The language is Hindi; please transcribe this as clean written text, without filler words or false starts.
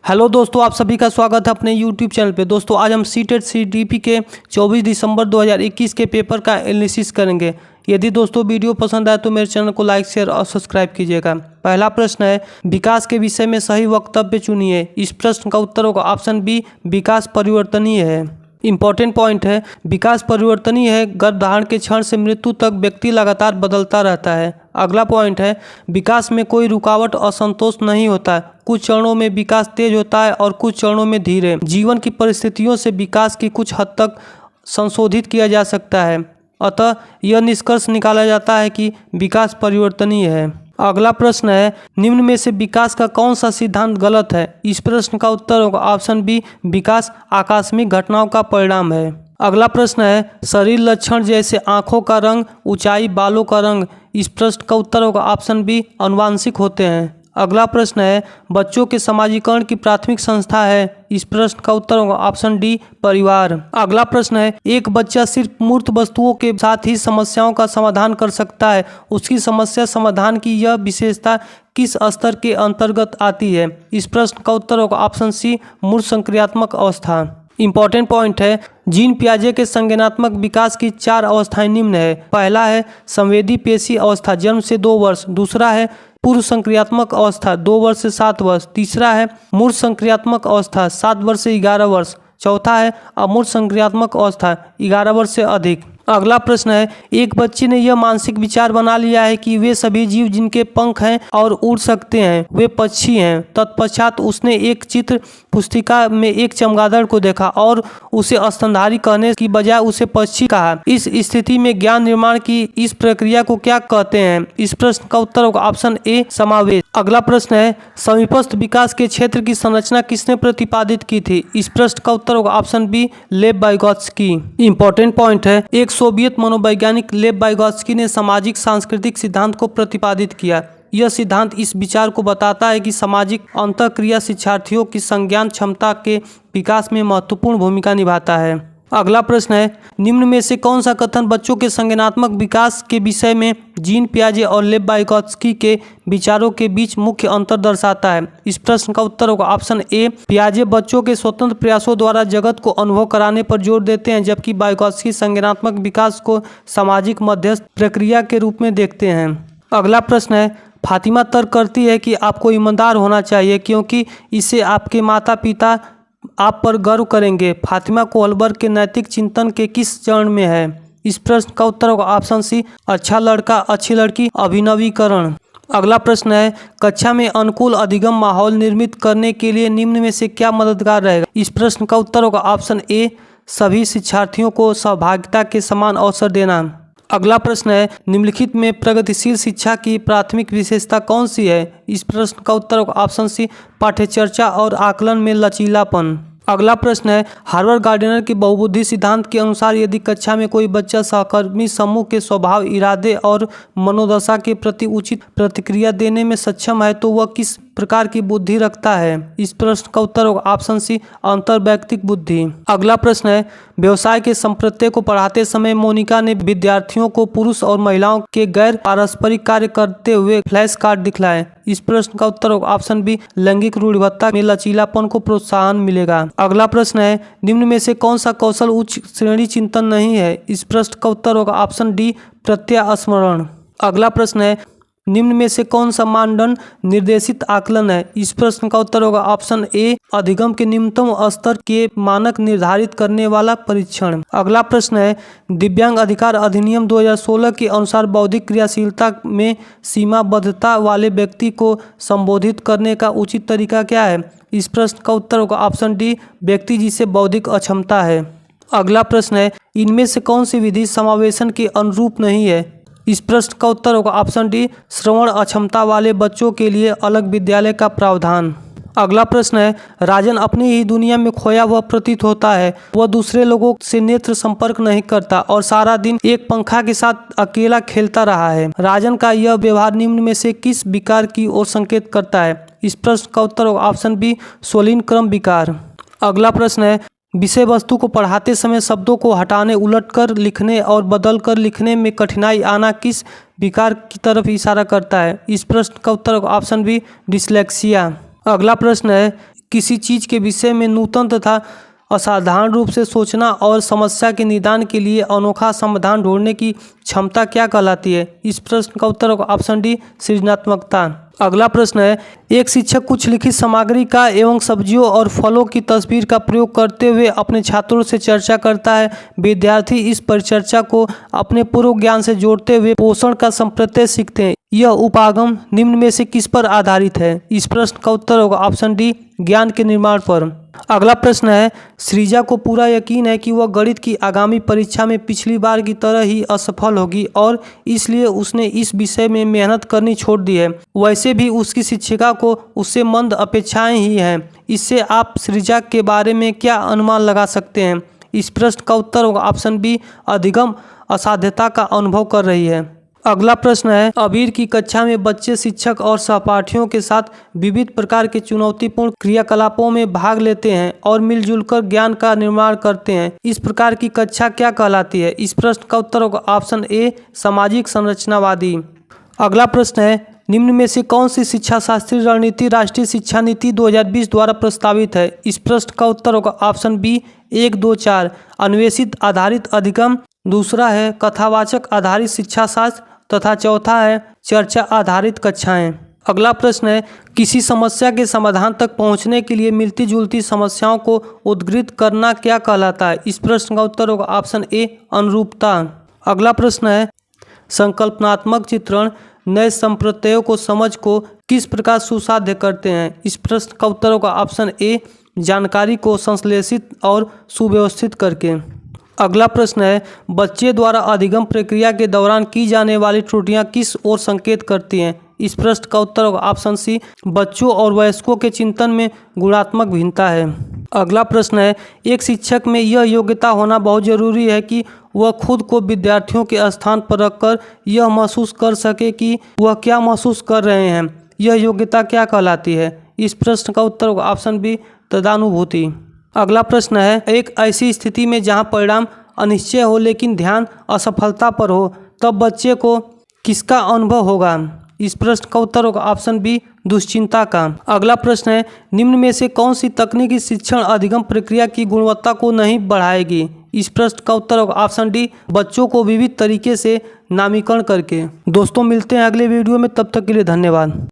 हेलो दोस्तों, आप सभी का स्वागत है अपने यूट्यूब चैनल पे। दोस्तों आज हम सीटेट सीडीपी के 24 दिसंबर 2021 के पेपर का एनालिसिस करेंगे। यदि दोस्तों वीडियो पसंद आए तो मेरे चैनल को लाइक शेयर और सब्सक्राइब कीजिएगा। पहला प्रश्न है, विकास के विषय में सही वक्तव्य चुनिए। इस प्रश्न का उत्तर होगा ऑप्शन बी, विकास परिवर्तनीय है। इंपॉर्टेंट पॉइंट है, विकास परिवर्तनीय है। गर्भधारण के क्षण से मृत्यु तक व्यक्ति लगातार बदलता रहता है। अगला पॉइंट है, विकास में कोई रुकावट असंतोष नहीं होता है। कुछ चरणों में विकास तेज होता है और कुछ चरणों में धीरे। जीवन की परिस्थितियों से विकास की कुछ हद तक संशोधित किया जा सकता है। अतः यह निष्कर्ष निकाला जाता है कि विकास परिवर्तनीय है। अगला प्रश्न है, निम्न में से विकास का कौन सा सिद्धांत गलत है? इस प्रश्न का उत्तर होगा ऑप्शन बी, विकास आकस्मिक घटनाओं का परिणाम है। अगला प्रश्न है, शरीर लक्षण जैसे आंखों का रंग, ऊंचाई, बालों का रंग, इस प्रश्न का उत्तर होगा ऑप्शन बी, आनुवांशिक होते हैं। अगला प्रश्न है, बच्चों के समाजीकरण की प्राथमिक संस्था है। इस प्रश्न का उत्तर होगा ऑप्शन डी, परिवार। अगला प्रश्न है, एक बच्चा सिर्फ मूर्त वस्तुओं के साथ ही समस्याओं का समाधान कर सकता है। उसकी समस्या समाधान की यह विशेषता किस स्तर के अंतर्गत आती है? इस प्रश्न का उत्तर होगा ऑप्शन सी, मूर्त संक्रियात्मक अवस्था। इंपॉर्टेंट पॉइंट है, जीन पियाजे के संज्ञानात्मक विकास की 4 अवस्थाएं निम्न है। पहला है संवेदी पेशी अवस्था, जन्म से 2 वर्ष। दूसरा है पूर्व संक्रियात्मक अवस्था, 2 वर्ष से 7 वर्ष। तीसरा है मूर्त संक्रियात्मक अवस्था, 7 वर्ष से 11 वर्ष। चौथा है अमूर्त संक्रियात्मक अवस्था, 11 वर्ष से अधिक। अगला प्रश्न है, एक बच्चे ने यह मानसिक विचार बना लिया है कि वे सभी जीव जिनके पंख हैं और उड़ सकते हैं वे पक्षी हैं। तत्पश्चात उसने एक चित्र पुस्तिका में एक चमगादड़ को देखा और उसे स्तनधारी कहने की बजाय उसे पक्षी कहा। इस स्थिति में ज्ञान निर्माण की इस प्रक्रिया को क्या कहते हैं? इस प्रश्न का उत्तर होगा ऑप्शन ए, समावेश। अगला प्रश्न है, समीपस्थ विकास के क्षेत्र की संरचना किसने प्रतिपादित की थी? इस प्रश्न का उत्तर होगा option B, Lev Vygotsky. Important point है, एक सोवियत मनोवैज्ञानिक लेव वाइगोत्स्की ने सामाजिक सांस्कृतिक सिद्धांत को प्रतिपादित किया। यह सिद्धांत इस विचार को बताता है कि सामाजिक अंतःक्रिया शिक्षार्थियों की संज्ञान क्षमता के विकास में महत्वपूर्ण भूमिका निभाता है। अगला प्रश्न है, निम्न में से कौन सा कथन बच्चों के संज्ञानात्मक विकास के विषय में जीन पियाजे और लेव वाइगोत्स्की के विचारों के बीच मुख्य अंतर दर्शाता है? इस प्रश्न का उत्तर होगा ऑप्शन ए, पियाजे बच्चों के स्वतंत्र प्रयासों द्वारा जगत को अनुभव कराने पर जोर देते हैं, जबकि वाइगोत्स्की संज्ञानात्मक विकास को सामाजिक मध्यस्थ प्रक्रिया के रूप में देखते हैं। अगला प्रश्न है, फातिमा तर्क करती है कि आपको ईमानदार होना चाहिए क्योंकि इससे आपके माता पिता आप पर गर्व करेंगे। फातिमा कोहलबर्ग के नैतिक चिंतन के किस चरण में है? इस प्रश्न का उत्तर होगा ऑप्शन सी, अच्छा लड़का अच्छी लड़की, अभिनवीकरण। अगला प्रश्न है, कक्षा में अनुकूल अधिगम माहौल निर्मित करने के लिए निम्न में से क्या मददगार रहेगा? इस प्रश्न का उत्तर होगा ऑप्शन ए, सभी शिक्षार्थियों को सहभागिता के समान अवसर देना। अगला प्रश्न है, निम्नलिखित में प्रगतिशील शिक्षा की प्राथमिक विशेषता कौन सी है? इस प्रश्न का उत्तर होगा ऑप्शन सी, पाठ्यचर्चा और आकलन में लचीलापन। अगला प्रश्न है, हार्वर्ड गार्डनर के बहुबुद्धि सिद्धांत के अनुसार यदि कक्षा में कोई बच्चा सहकर्मी समूह के स्वभाव, इरादे और मनोदशा के प्रति उचित प्रतिक्रिया देने में सक्षम है तो वह किस प्रकार की बुद्धि रखता है? इस प्रश्न का उत्तर होगा ऑप्शन सी, अंतर्वैयक्तिक बुद्धि। अगला प्रश्न है, व्यवसाय के संप्रत्यय को पढ़ाते समय मोनिका ने विद्यार्थियों को पुरुष और महिलाओं के गैर पारस्परिक कार्य करते हुए फ्लैश कार्ड दिखलाए। इस प्रश्न का उत्तर होगा ऑप्शन बी, लैंगिक रूढ़िबद्धता में लचीलापन को प्रोत्साहन मिलेगा। अगला प्रश्न है, निम्न में से कौन सा कौशल उच्च श्रेणी चिंतन नहीं है? इस प्रश्न का उत्तर होगा ऑप्शन डी, प्रत्यास्मरण। अगला प्रश्न है, निम्न में से कौन सा मानदंड निर्देशित आकलन है? इस प्रश्न का उत्तर होगा ऑप्शन ए, अधिगम के निम्नतम स्तर के मानक निर्धारित करने वाला परीक्षण। अगला प्रश्न है, दिव्यांग अधिकार अधिनियम 2016 के अनुसार बौद्धिक क्रियाशीलता में सीमाबद्धता वाले व्यक्ति को संबोधित करने का उचित तरीका क्या है? इस प्रश्न का उत्तर होगा ऑप्शन डी, व्यक्ति जिसे बौद्धिक अक्षमता है। अगला प्रश्न है, इनमें से कौन सी विधि समावेशन के अनुरूप नहीं है? इस प्रश्न का उत्तर होगा ऑप्शन डी, श्रवण अक्षमता वाले बच्चों के लिए अलग विद्यालय का प्रावधान। अगला प्रश्न है, राजन अपनी ही दुनिया में खोया हुआ प्रतीत होता है। वह दूसरे लोगों से नेत्र संपर्क नहीं करता और सारा दिन एक पंखा के साथ अकेला खेलता रहा है। राजन का यह व्यवहार निम्न में से किस विकार की ओर संकेत करता है? इस प्रश्न का उत्तर होगा ऑप्शन बी, सोलिन क्रम विकार। अगला प्रश्न है, विषय वस्तु को पढ़ाते समय शब्दों को हटाने, उलटकर लिखने और बदलकर लिखने में कठिनाई आना किस विकार की तरफ इशारा करता है? इस प्रश्न का उत्तर ऑप्शन बी, डिसलेक्सिया। अगला प्रश्न है, किसी चीज़ के विषय में नूतन तथा असाधारण रूप से सोचना और समस्या के निदान के लिए अनोखा समाधान ढूंढने की क्षमता क्या कहलाती है? इस प्रश्न का उत्तर होगा ऑप्शन डी, सृजनात्मकता। अगला प्रश्न है, एक शिक्षक कुछ लिखित सामग्री का एवं सब्जियों और फलों की तस्वीर का प्रयोग करते हुए अपने छात्रों से चर्चा करता है। विद्यार्थी इस परिचर्चा को अपने पूर्व ज्ञान से जोड़ते हुए पोषण का संप्रत्यय सीखते हैं। यह उपागम निम्न में से किस पर आधारित है? इस प्रश्न का उत्तर होगा ऑप्शन डी, ज्ञान के निर्माण पर। अगला प्रश्न है, सृजा को पूरा यकीन है कि वह गणित की आगामी परीक्षा में पिछली बार की तरह ही असफल होगी और इसलिए उसने इस विषय में मेहनत करनी छोड़ दी है। वैसे भी उसकी शिक्षिका को उससे मंद अपेक्षाएं ही हैं। इससे आप सृजा के बारे में क्या अनुमान लगा सकते हैं? इस प्रश्न का उत्तर होगा ऑप्शन बी, अधिगम असाध्यता का अनुभव कर रही है। अगला प्रश्न है, अबीर की कक्षा में बच्चे शिक्षक और सहपाठियों के साथ विविध प्रकार के चुनौतीपूर्ण क्रियाकलापों में भाग लेते हैं और मिलजुल कर ज्ञान का निर्माण करते हैं। इस प्रकार की कक्षा क्या कहलाती है? इस प्रश्न का उत्तर होगा ऑप्शन ए, सामाजिक संरचनावादी। अगला प्रश्न है, निम्न में से कौन सी शिक्षा शास्त्रीय रणनीति राष्ट्रीय शिक्षा नीति 2020 द्वारा प्रस्तावित है? इस प्रश्न का उत्तर होगा ऑप्शन बी, 1, 2, 4 अन्वेषित आधारित अधिगम, दूसरा है कथावाचक आधारित शिक्षा शास्त्र तथा चौथा है चर्चा आधारित कक्षाएं। अगला प्रश्न है, किसी समस्या के समाधान तक पहुंचने के लिए मिलती जुलती समस्याओं को उद्धृत करना क्या कहलाता है? इस प्रश्न का उत्तर होगा ऑप्शन ए, अनुरूपता। अगला प्रश्न है, संकल्पनात्मक चित्रण नए संप्रत्ययों को समझ को किस प्रकार सुसाध्य करते हैं? इस प्रश्न का उत्तर होगा ऑप्शन ए, जानकारी को संश्लेषित और सुव्यवस्थित करके। अगला प्रश्न है, बच्चे द्वारा अधिगम प्रक्रिया के दौरान की जाने वाली त्रुटियां किस ओर संकेत करती हैं? इस प्रश्न का उत्तर होगा ऑप्शन सी, बच्चों और वयस्कों के चिंतन में गुणात्मक भिन्नता है। अगला प्रश्न है, एक शिक्षक में यह योग्यता होना बहुत जरूरी है कि वह खुद को विद्यार्थियों के स्थान पर रखकर यह महसूस कर सके कि वह क्या महसूस कर रहे हैं। यह योग्यता क्या कहलाती है? इस प्रश्न का उत्तर होगा ऑप्शन बी, तदानुभूति। अगला प्रश्न है, एक ऐसी स्थिति में जहां परिणाम अनिश्चय हो लेकिन ध्यान असफलता पर हो, तब बच्चे को किसका अनुभव होगा? इस प्रश्न का उत्तर होगा ऑप्शन बी, दुश्चिंता का। अगला प्रश्न है, निम्न में से कौन सी तकनीकी शिक्षण अधिगम प्रक्रिया की गुणवत्ता को नहीं बढ़ाएगी? इस प्रश्न का उत्तर होगा ऑप्शन डी, बच्चों को विविध तरीके से नामीकरण करके। दोस्तों मिलते हैं अगले वीडियो में, तब तक के लिए धन्यवाद।